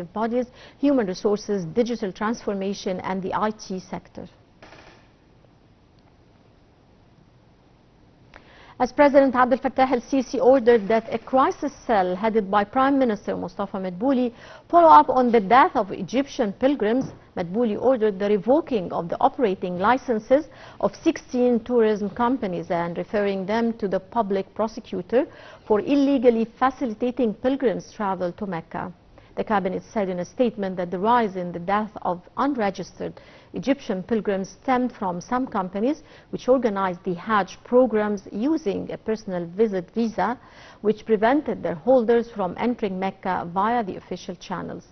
bodies, human resources, digital transformation, and the IT sector. As President Abdel Fattah el-Sisi ordered that a crisis cell headed by Prime Minister Mustafa Madbouli follow up on the death of Egyptian pilgrims, Madbouli ordered the revoking of the operating licenses of 16 tourism companies and referring them to the public prosecutor for illegally facilitating pilgrims' travel to Mecca. The cabinet said in a statement that the rise in the death of unregistered Egyptian pilgrims stemmed from some companies which organized the Hajj programs using a personal visit visa, which prevented their holders from entering Mecca via the official channels.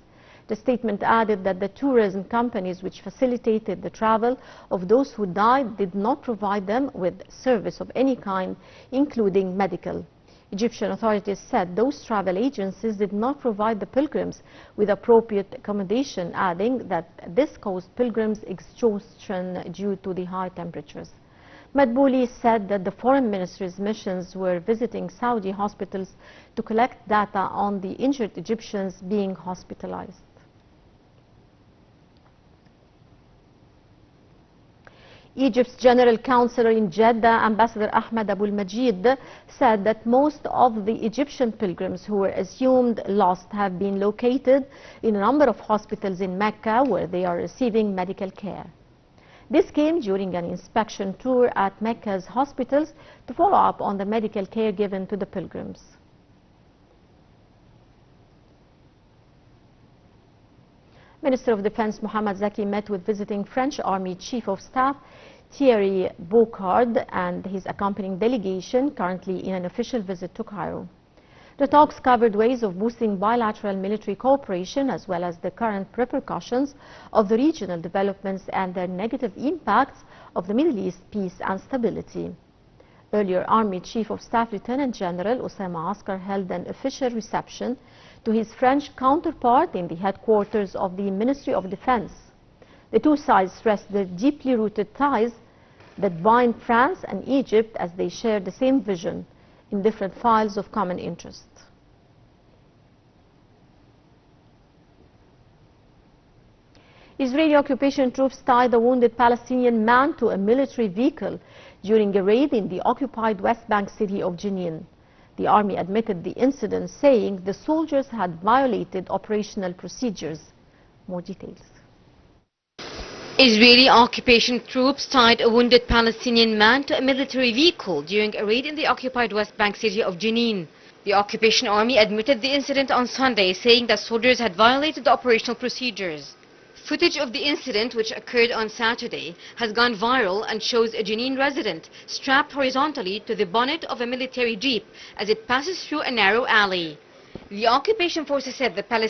The statement added that the tourism companies which facilitated the travel of those who died did not provide them with service of any kind, including medical. Egyptian authorities said those travel agencies did not provide the pilgrims with appropriate accommodation, adding that this caused pilgrims exhaustion due to the high temperatures. Madbouli said that the foreign ministry's missions were visiting Saudi hospitals to collect data on the injured Egyptians being hospitalized. Egypt's General Counselor in Jeddah, Ambassador Ahmed Abul Majid, said that most of the Egyptian pilgrims who were assumed lost have been located in a number of hospitals in Mecca where they are receiving medical care. This came during an inspection tour at Mecca's hospitals to follow up on the medical care given to the pilgrims. Minister of Defense Mohammad Zaki met with visiting French Army Chief of Staff Thierry Boucard and his accompanying delegation, currently in an official visit to Cairo. The talks covered ways of boosting bilateral military cooperation as well as the current repercussions of the regional developments and their negative impacts of the Middle East peace and stability. Earlier, Army Chief of Staff Lieutenant General Osama Askar held an official reception to his French counterpart in the headquarters of the Ministry of Defense. The two sides stressed the deeply rooted ties that bind France and Egypt as they share the same vision in different files of common interest. Israeli occupation troops tied a wounded Palestinian man to a military vehicle during a raid in the occupied West Bank city of Jenin. The army admitted the incident, saying the soldiers had violated operational procedures. More details. Israeli occupation troops tied a wounded Palestinian man to a military vehicle during a raid in the occupied West Bank city of Jenin. The occupation army admitted the incident on Sunday, saying that soldiers had violated the operational procedures. Footage of the incident, which occurred on Saturday, has gone viral and shows a Jenin resident strapped horizontally to the bonnet of a military jeep as it passes through a narrow alley. The occupation forces said the Palestinian